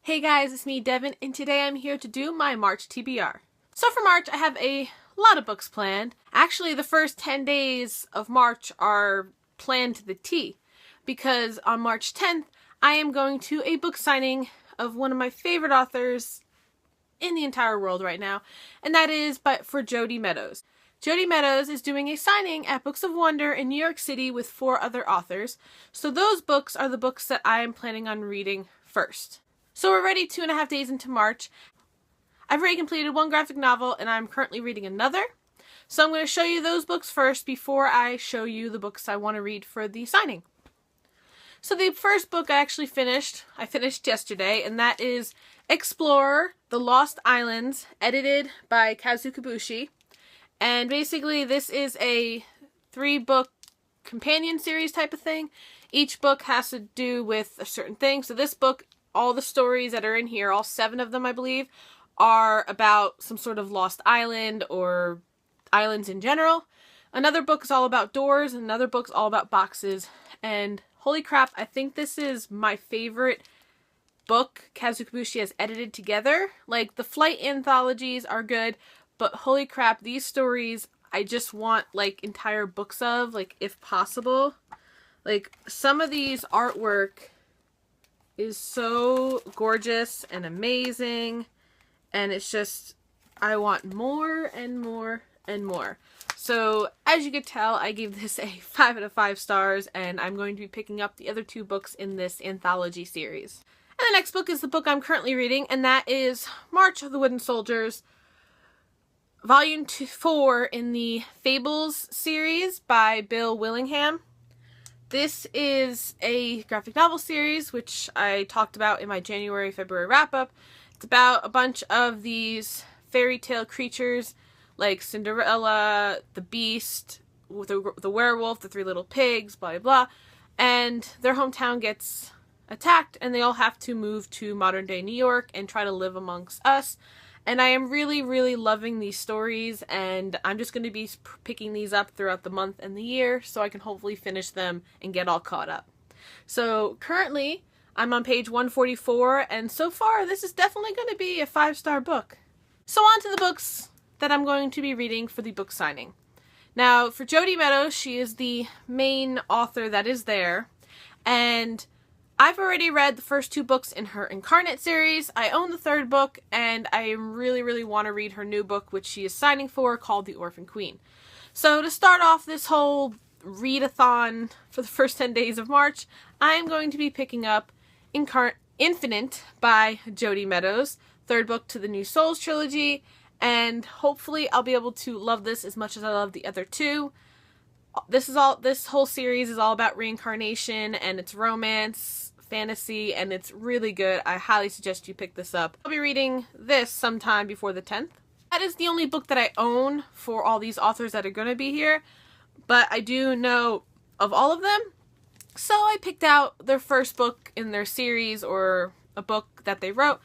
Hey guys, it's me, Devin, and today I'm here to do my March TBR. So for March, I have a lot of books planned. Actually, the first 10 days of March are planned to the T, because on March 10th, I am going to a book signing of one of my favorite authors in the entire world right now, and that is for Jodi Meadows. Jodi Meadows is doing a signing at Books of Wonder in New York City with 4 other authors, so those books are the books that I am planning on reading first. So we're already 2.5 days into March. I've already completed one graphic novel and I'm currently reading another. So I'm going to show you those books first before I show you the books I want to read for the signing. So the first book I finished yesterday, and that is Explorer, The Lost Islands, edited by Kazu Kibushi. And basically this is a 3-book companion series type of thing. Each book has to do with a certain thing. So this book, all the stories that are in here, all 7 of them I believe, are about some sort of lost island or islands in general. Another book is all about doors, and another book's all about boxes. And holy crap, I think this is my favorite book Kazu Kibushi has edited together. Like, the flight anthologies are good, but holy crap, these stories I just want like entire books of, like, if possible. Like, some of these artwork is so gorgeous and amazing, and it's just, I want more and more and more. So as you could tell, I gave this a 5 out of 5 stars, and I'm going to be picking up the other 2 books in this anthology series. And the next book is the book I'm currently reading, and that is March of the Wooden Soldiers, Volume 4 in the Fables series by Bill Willingham. This is a graphic novel series, which I talked about in my January-February wrap-up. It's about a bunch of these fairy tale creatures, like Cinderella, the Beast, the werewolf, the 3 little pigs, blah, blah, blah. And their hometown gets attacked, and they all have to move to modern-day New York and try to live amongst us. And I am really, really loving these stories, and I'm just going to be picking these up throughout the month and the year so I can hopefully finish them and get all caught up. So currently, I'm on page 144, and so far this is definitely going to be a 5-star book. So on to the books that I'm going to be reading for the book signing. Now, for Jodi Meadows, she is the main author that is there, and I've already read the first 2 books in her Incarnate series. I own the 3rd book, and I really, really want to read her new book, which she is signing for, called The Orphan Queen. So to start off this whole readathon for the first 10 days of March, I am going to be picking up Infinite by Jodi Meadows, 3rd book to the New Souls trilogy, and hopefully I'll be able to love this as much as I love the other 2. This whole series is all about reincarnation, and it's romance, fantasy, and it's really good. I highly suggest you pick this up. I'll be reading this sometime before the 10th. That is the only book that I own for all these authors that are going to be here, but I do know of all of them. So I picked out their first book in their series, or a book that they wrote,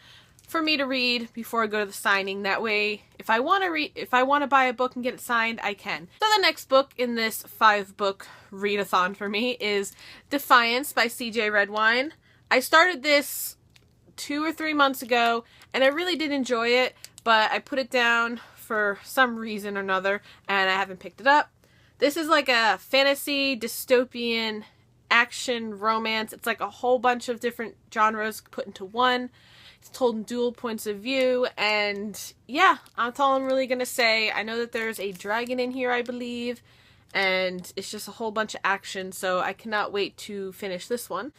for me to read before I go to the signing. That way, if I want to buy a book and get it signed, I can. So the next book in this 5-book readathon for me is Defiance by C.J. Redwine. I started this 2 or 3 months ago, and I really did enjoy it, but I put it down for some reason or another, and I haven't picked it up. This is like a fantasy, dystopian, action, romance. It's like a whole bunch of different genres put into one. It's told in dual points of view, and yeah, that's all I'm really going to say. I know that there's a dragon in here, I believe, and it's just a whole bunch of action, so I cannot wait to finish this one.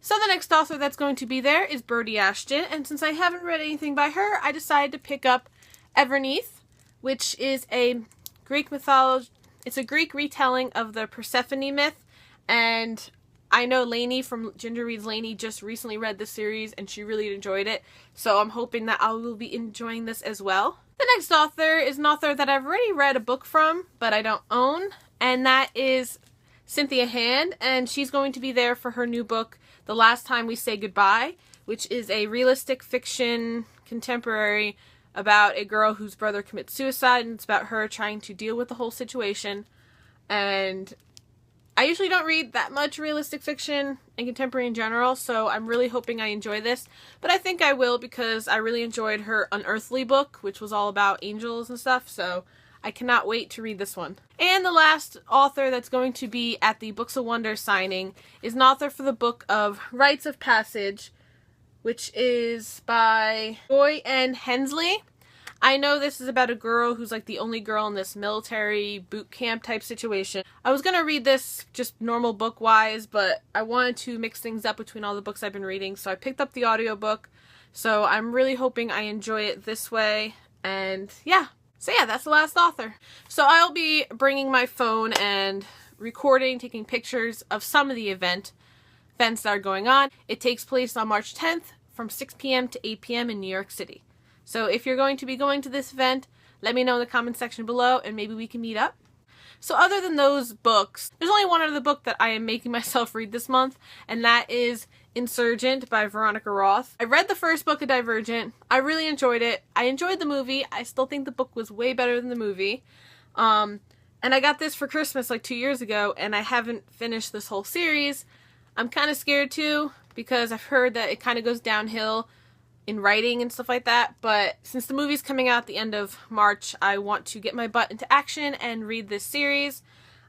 So the next author that's going to be there is Birdie Ashton, and since I haven't read anything by her, I decided to pick up Everneath, which is a Greek mythology. It's a Greek retelling of the Persephone myth, and I know Lainey from Ginger Reads Lainey just recently read this series, and she really enjoyed it, so I'm hoping that I will be enjoying this as well. The next author is an author that I've already read a book from, but I don't own, and that is Cynthia Hand, and she's going to be there for her new book, The Last Time We Say Goodbye, which is a realistic fiction contemporary about a girl whose brother commits suicide, and it's about her trying to deal with the whole situation. And I usually don't read that much realistic fiction and contemporary in general, so I'm really hoping I enjoy this. But I think I will because I really enjoyed her Unearthly book, which was all about angels and stuff, so I cannot wait to read this one. And the last author that's going to be at the Books of Wonder signing is an author for the book of Rites of Passage, which is by Joy N. Hensley. I know this is about a girl who's like the only girl in this military boot camp type situation. I was going to read this just normal book-wise, but I wanted to mix things up between all the books I've been reading, so I picked up the audiobook. So I'm really hoping I enjoy it this way, and yeah. So yeah, that's the last author. So I'll be bringing my phone and recording, taking pictures of some of the events that are going on. It takes place on March 10th from 6 p.m. to 8 p.m. in New York City. So if you're going to be going to this event, let me know in the comment section below and maybe we can meet up. So other than those books, there's only one other book that I am making myself read this month, and that is Insurgent by Veronica Roth. I read the first book of Divergent. I really enjoyed it. I enjoyed the movie. I still think the book was way better than the movie. And I got this for Christmas like 2 years ago, and I haven't finished this whole series. I'm kind of scared too, because I've heard that it kind of goes downhill in writing and stuff like that, but since the movie's coming out at the end of March, I want to get my butt into action and read this series.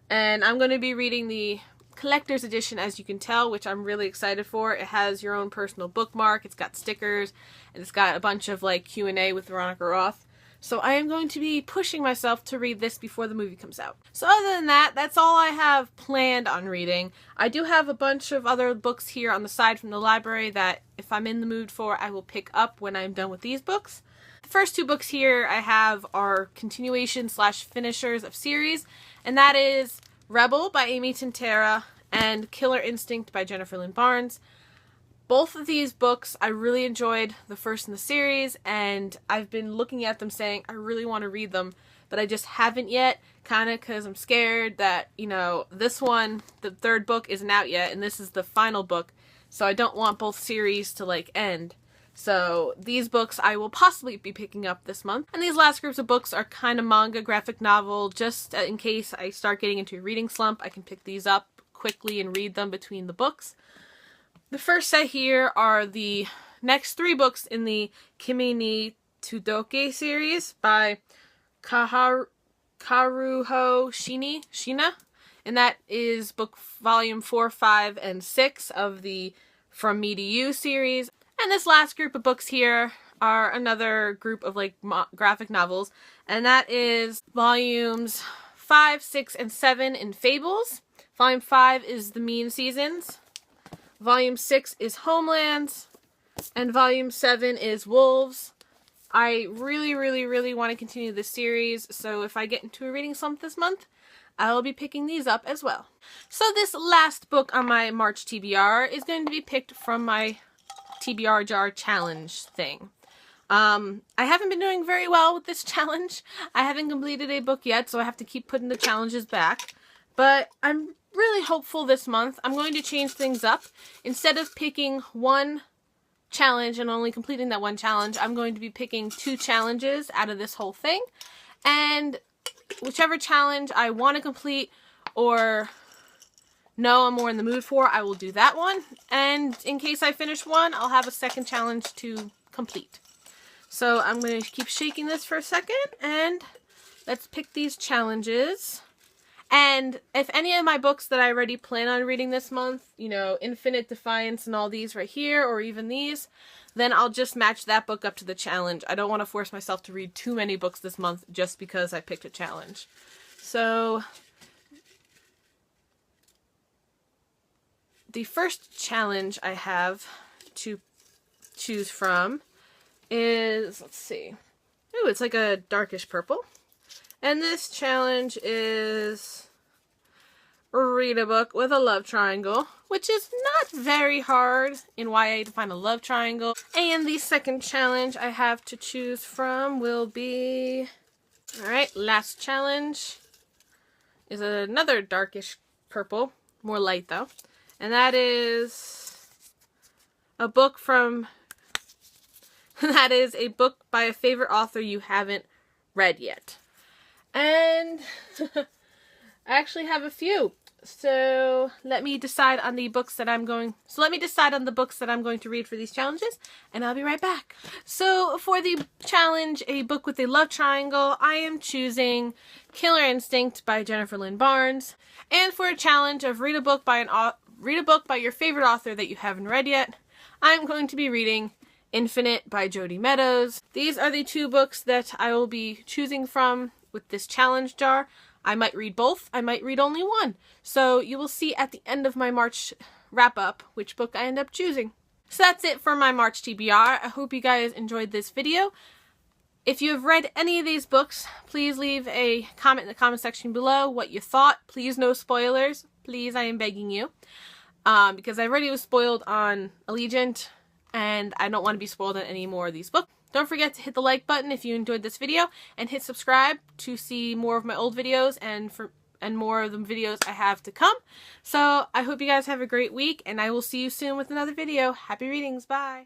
And I'm going to be reading the collector's edition, as you can tell, which I'm really excited for. It has your own personal bookmark, it's got stickers, and it's got a bunch of like Q&A with Veronica Roth. So I am going to be pushing myself to read this before the movie comes out. So other than that, that's all I have planned on reading. I do have a bunch of other books here on the side from the library that if I'm in the mood for, I will pick up when I'm done with these books. The first two books here I have are continuation / finishers of series, and that is Rebel by Amy Tintera and Killer Instinct by Jennifer Lynn Barnes. Both of these books, I really enjoyed the first in the series, and I've been looking at them saying I really want to read them, but I just haven't yet, kind of because I'm scared that, you know, this one, the third book, isn't out yet, and this is the final book, so I don't want both series to, like, end. So these books I will possibly be picking up this month. And these last groups of books are kind of manga, graphic novel, just in case I start getting into a reading slump, I can pick these up quickly and read them between the books. The first set here are the next 3 books in the Kimi ni Todoke series by Karuho Shina, and that is book volume 4, 5, and 6 of the From Me to You series. And this last group of books here are another group of like graphic novels, and that is volumes 5, 6, and 7 in Fables. Volume 5 is The Mean Seasons. Volume 6 is Homelands, and Volume 7 is Wolves. I really want to continue this series, so if I get into a reading slump this month, I'll be picking these up as well. So this last book on my March TBR is going to be picked from my TBR jar challenge thing. I haven't been doing very well with this challenge. I haven't completed a book yet, so I have to keep putting the challenges back. But I'm really hopeful this month. I'm going to change things up. Instead of picking one challenge and only completing that one challenge, I'm going to be picking 2 challenges out of this whole thing. And whichever challenge I want to complete or know I'm more in the mood for, I will do that one. And in case I finish one, I'll have a second challenge to complete. So I'm going to keep shaking this for a second, and let's pick these challenges. And if any of my books that I already plan on reading this month, you know, Infinite Defiance and all these right here, or even these, then I'll just match that book up to the challenge. I don't want to force myself to read too many books this month just because I picked a challenge. So the first challenge I have to choose from is, let's see, ooh, it's like a darkish purple. And this challenge is read a book with a love triangle, which is not very hard in YA to find a love triangle. And the second challenge I have to choose from will be, alright, last challenge is another darkish purple, more light though. And that is a book from, that is a book by a favorite author you haven't read yet. And I actually have a few. So let me decide on the books that I'm going to read for these challenges, and I'll be right back. So for the challenge, A Book with a Love Triangle, I am choosing Killer Instinct by Jennifer Lynn Barnes. And for a challenge of read a book by your favorite author that you haven't read yet, I'm going to be reading Infinite by Jodi Meadows. These are the two books that I will be choosing from with this challenge jar. I might read both, I might read only one. So you will see at the end of my March wrap-up which book I end up choosing. So that's it for my March TBR. I hope you guys enjoyed this video. If you have read any of these books, please leave a comment in the comment section below what you thought. Please no spoilers. Please, I am begging you. Because I already was spoiled on Allegiant, and I don't want to be spoiled on any more of these books. Don't forget to hit the like button if you enjoyed this video, and hit subscribe to see more of my old videos and more of the videos I have to come. So I hope you guys have a great week, and I will see you soon with another video. Happy readings. Bye.